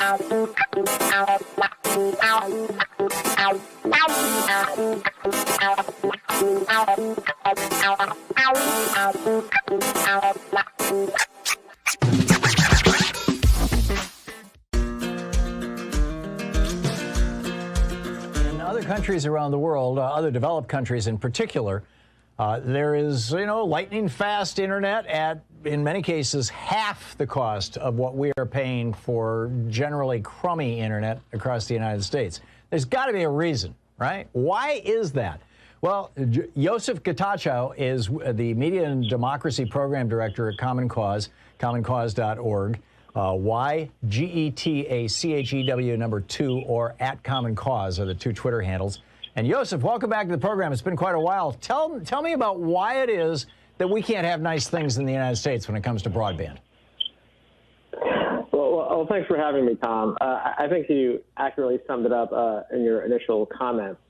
Other countries around the world, other developed countries in particular, there is, lightning fast internet at, in many cases, half the cost of what we are paying for generally crummy internet across the United States. There's got to be a reason, right? Why is that? Well, Yosef Getachew is the Media and Democracy Program Director at Common Cause, commoncause.org. YGETACHEW number 2 or at Common Cause are the two Twitter handles. And Yosef, welcome back to the program. It's been quite a while. Tell me about why it is that we can't have nice things in the United States when it comes to broadband. Well, thanks for having me, Thom. I think you accurately summed it up in your initial comments.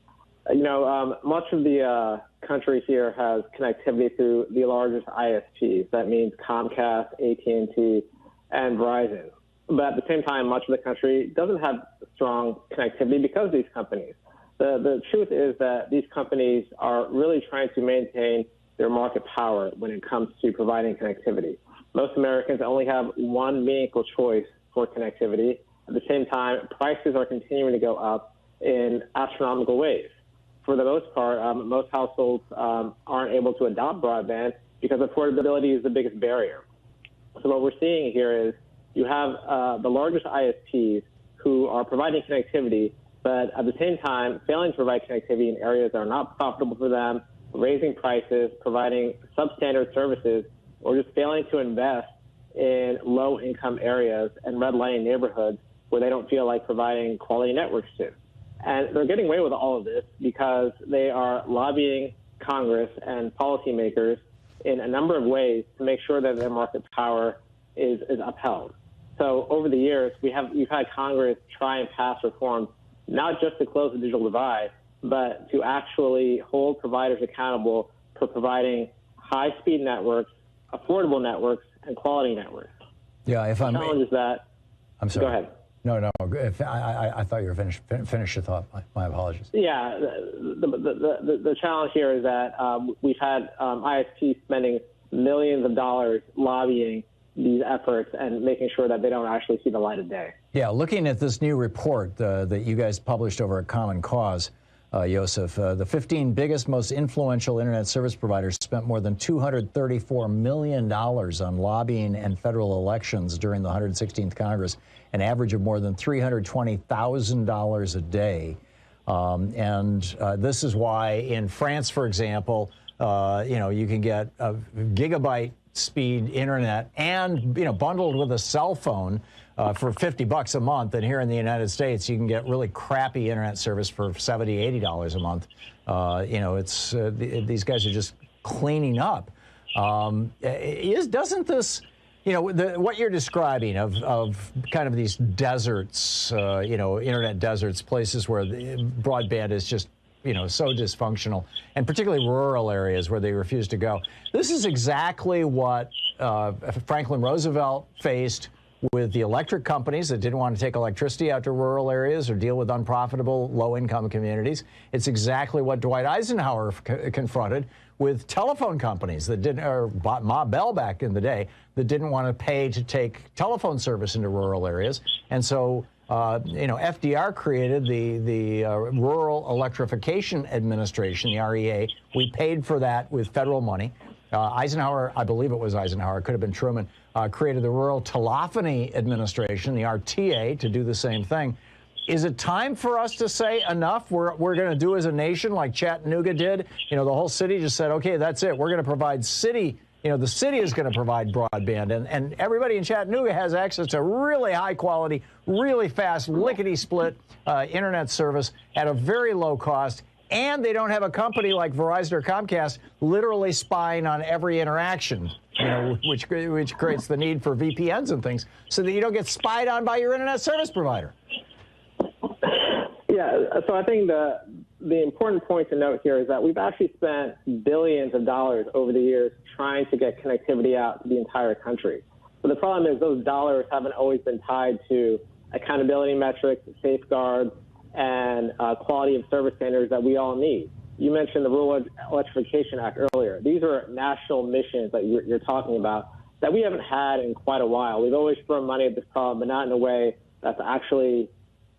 Much of the country here has connectivity through the largest ISPs. That means Comcast, AT&T, and Verizon. But at the same time, much of the country doesn't have strong connectivity because of these companies. The truth is that these companies are really trying to maintain their market power when it comes to providing connectivity. Most Americans only have one meaningful choice for connectivity. At the same time, prices are continuing to go up in astronomical ways. For the most part, most households aren't able to adopt broadband because affordability is the biggest barrier. So what we're seeing here is you have the largest ISPs who are providing connectivity, but at the same time failing to provide connectivity in areas that are not profitable for them, raising prices, providing substandard services, or just failing to invest in low-income areas and redlining neighborhoods where they don't feel like providing quality networks to. And they're getting away with all of this because they are lobbying Congress and policymakers in a number of ways to make sure that their market power is upheld. So over the years, we've had Congress try and pass reforms, not just to close the digital divide, but to actually hold providers accountable for providing high-speed networks, affordable networks, and quality networks. Yeah, if I'm... The challenge is that... I'm sorry. Go ahead. No. I thought you were finished. Finish your thought. My apologies. Yeah, the challenge here is that we've had ISPs spending millions of dollars lobbying these efforts and making sure that they don't actually see the light of day. Yeah, looking at this new report that you guys published over at Common Cause, Yosef, the 15 biggest, most influential internet service providers spent more than $234 million on lobbying and federal elections during the 116th Congress, an average of more than $320,000 a day. This is why in France, for example, you can get a gigabyte speed internet and, bundled with a cell phone for $50 a month. And here in the United States, you can get really crappy internet service for $70, $80 a month. These guys are just cleaning up. Doesn't this, what you're describing of kind of these deserts, internet deserts, places where the broadband is just, so dysfunctional, and particularly rural areas where they refuse to go. This is exactly what Franklin Roosevelt faced with the electric companies that didn't want to take electricity out to rural areas or deal with unprofitable low-income communities. It's exactly what Dwight Eisenhower confronted with telephone companies that didn't, or Ma Bell back in the day, that didn't want to pay to take telephone service into rural areas. And so, FDR created the Rural Electrification Administration, the REA. We paid for that with federal money. Eisenhower, I believe it was Eisenhower, it could have been Truman, created the Rural Telephony Administration, the RTA, to do the same thing. Is it time for us to say enough? We're going to do as a nation like Chattanooga did. The whole city just said, okay, that's it. We're going to provide city. The city is going to provide broadband, and everybody in Chattanooga has access to really high quality, really fast, lickety-split internet service at a very low cost. And they don't have a company like Verizon or Comcast literally spying on every interaction, which creates the need for VPNs and things so that you don't get spied on by your internet service provider. Yeah, so I think the important point to note here is that we've actually spent billions of dollars over the years trying to get connectivity out to the entire country. But the problem is those dollars haven't always been tied to accountability metrics, safeguards, and quality of service standards that we all need. You mentioned the Rural Electrification Act earlier. These are national missions that you're talking about that we haven't had in quite a while. We've always thrown money at this problem, but not in a way that's actually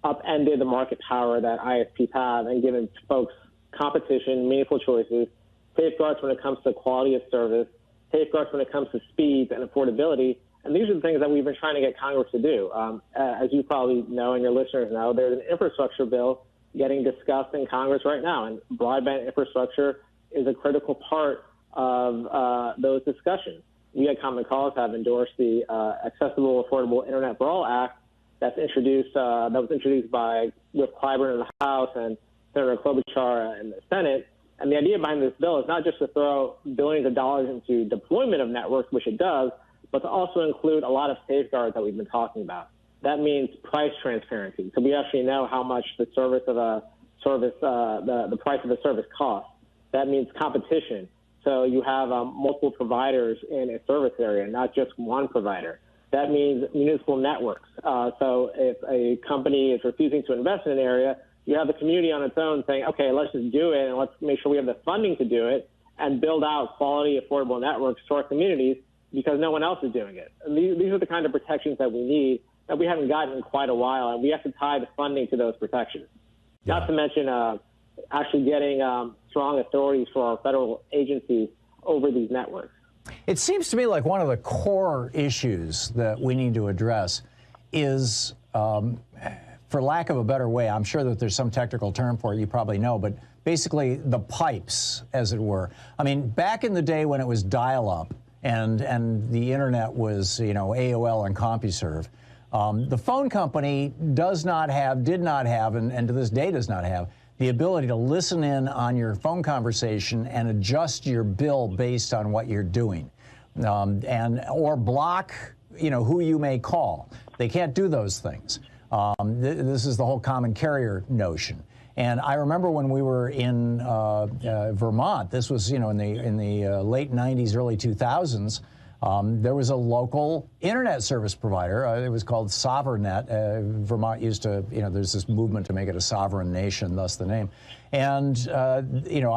upended the market power that ISPs have and given folks competition, meaningful choices, safeguards when it comes to quality of service, safeguards when it comes to speed and affordability. And these are the things that we've been trying to get Congress to do. As you probably know and your listeners know, there's an infrastructure bill getting discussed in Congress right now, and broadband infrastructure is a critical part of those discussions. We at Common Cause have endorsed the Accessible Affordable Internet for All Act that was introduced by Whip Clyburn in the House and Senator Klobuchar in the Senate. And the idea behind this bill is not just to throw billions of dollars into deployment of networks, which it does, but to also include a lot of safeguards that we've been talking about. That means price transparency. So we actually know how much the service of a service, the price of a service costs. That means competition. So you have multiple providers in a service area, not just one provider. That means municipal networks. So if a company is refusing to invest in an area, you have the community on its own saying, okay, let's just do it and let's make sure we have the funding to do it and build out quality, affordable networks to our communities because no one else is doing it. And these are the kind of protections that we need that we haven't gotten in quite a while, and we have to tie the funding to those protections. Yeah. Not to mention actually getting strong authorities for our federal agencies over these networks. It seems to me like one of the core issues that we need to address is, for lack of a better way, I'm sure that there's some technical term for it, you probably know, but basically the pipes, as it were. I mean, back in the day when it was dial-up and the internet was, you know, AOL and CompuServe, the phone company did not have, and to this day does not have, the ability to listen in on your phone conversation and adjust your bill based on what you're doing, or block, you know, who you may call. They can't do those things. This is the whole common carrier notion. And I remember when we were in Vermont, this was, you know, in the late 90s, early 2000s, there was a local internet service provider. It was called SovereignNet. Vermont used to, you know, there's this movement to make it a sovereign nation, thus the name. And, you know,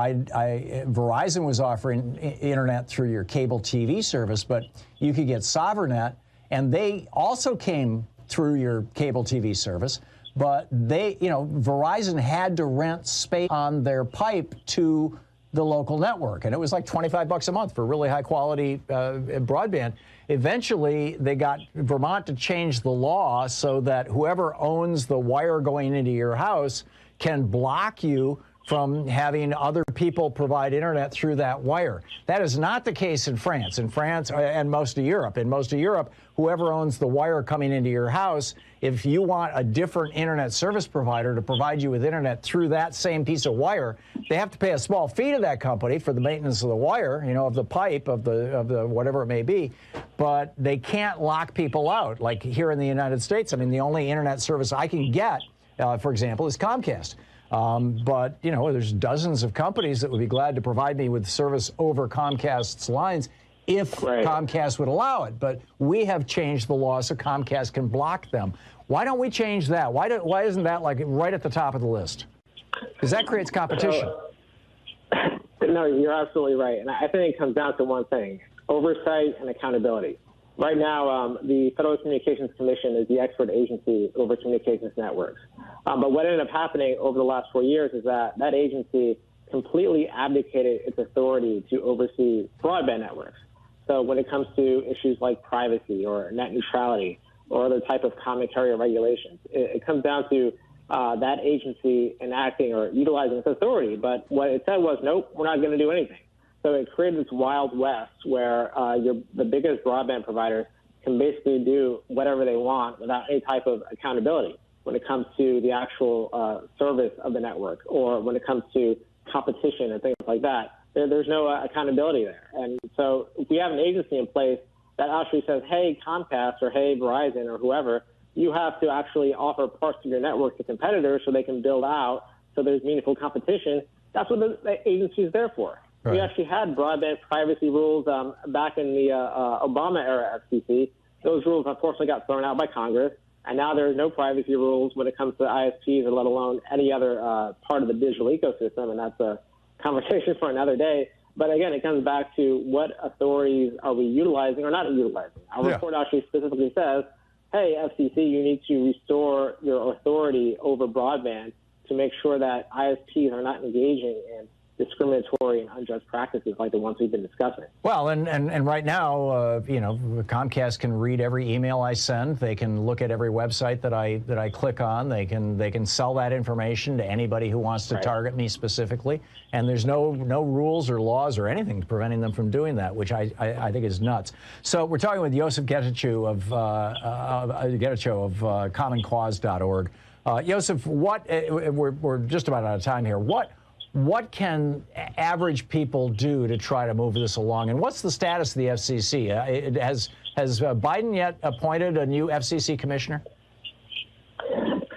Verizon was offering internet through your cable TV service, but you could get SovereignNet, and they also came through your cable TV service. But they, you know, Verizon had to rent space on their pipe to the local network, and it was like $25 a month for really high quality broadband. Eventually, they got Vermont to change the law so that whoever owns the wire going into your house can block you from having other people provide internet through that wire. That is not the case in France. In France and most of Europe. In most of Europe, whoever owns the wire coming into your house, if you want a different internet service provider to provide you with internet through that same piece of wire, they have to pay a small fee to that company for the maintenance of the wire, you know, of the pipe, of the whatever it may be, but they can't lock people out. Like here in the United States, I mean, the only internet service I can get, for example, is Comcast. But, you know, there's dozens of companies that would be glad to provide me with service over Comcast's lines if Comcast would allow it. But we have changed the law so Comcast can block them. Why don't we change that? Why isn't that like right at the top of the list? Because that creates competition. No, you're absolutely right. And I think it comes down to one thing, oversight and accountability. Right now, the Federal Communications Commission is the expert agency over communications networks. But what ended up happening over the last 4 years is that that agency completely abdicated its authority to oversee broadband networks. So when it comes to issues like privacy or net neutrality or other type of common carrier regulations, it comes down to that agency enacting or utilizing its authority. But what it said was, nope, we're not going to do anything. So it created this wild west where the biggest broadband providers can basically do whatever they want without any type of accountability when it comes to the actual service of the network or when it comes to competition and things like that. There's no accountability there. And so if we have an agency in place that actually says, hey, Comcast or hey, Verizon or whoever, you have to actually offer parts of your network to competitors so they can build out so there's meaningful competition, that's what the agency is there for. Right. We actually had broadband privacy rules back in the Obama era FCC. Those rules, unfortunately, got thrown out by Congress. And now there are no privacy rules when it comes to ISPs, or let alone any other part of the digital ecosystem. And that's a conversation for another day. But again, it comes back to what authorities are we utilizing or not utilizing. Our report actually specifically says, hey, FCC, you need to restore your authority over broadband to make sure that ISPs are not engaging in discriminatory and unjust practices like the ones we've been discussing. Well, and right now, you know, Comcast can read every email I send. They can look at every website that I click on. They can sell that information to anybody who wants to target me specifically. And there's no rules or laws or anything preventing them from doing that, which I think is nuts. So we're talking with Yosef Getachew of commoncause.org. Yosef, we're just about out of time here. What can average people do to try to move this along? And what's the status of the FCC? Has Biden yet appointed a new FCC commissioner?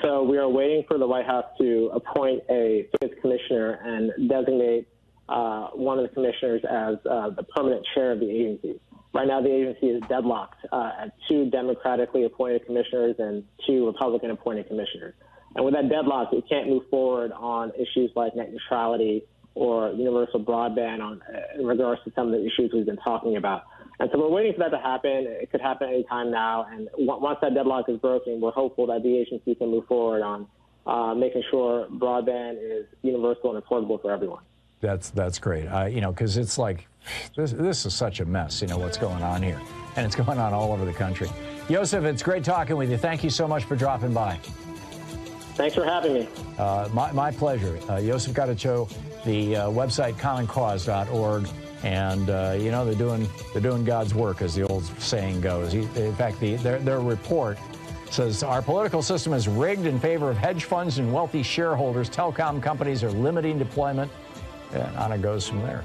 So we are waiting for the White House to appoint a fifth commissioner and designate one of the commissioners as the permanent chair of the agency. Right now, the agency is deadlocked at 2 democratically appointed commissioners and 2 Republican appointed commissioners. And with that deadlock, it can't move forward on issues like net neutrality or universal broadband in regards to some of the issues we've been talking about. And so we're waiting for that to happen. It could happen any time now. And once that deadlock is broken, we're hopeful that the agency can move forward on making sure broadband is universal and affordable for everyone. That's great. You know, because it's like this is such a mess, you know, what's going on here. And it's going on all over the country. Yosef, it's great talking with you. Thank you so much for dropping by. Thanks for having me. My pleasure. Yosef Getachew, the website commoncause.org, and you know, they're doing God's work, as the old saying goes. In fact, their report says our political system is rigged in favor of hedge funds and wealthy shareholders. Telecom companies are limiting deployment, and on it goes from there.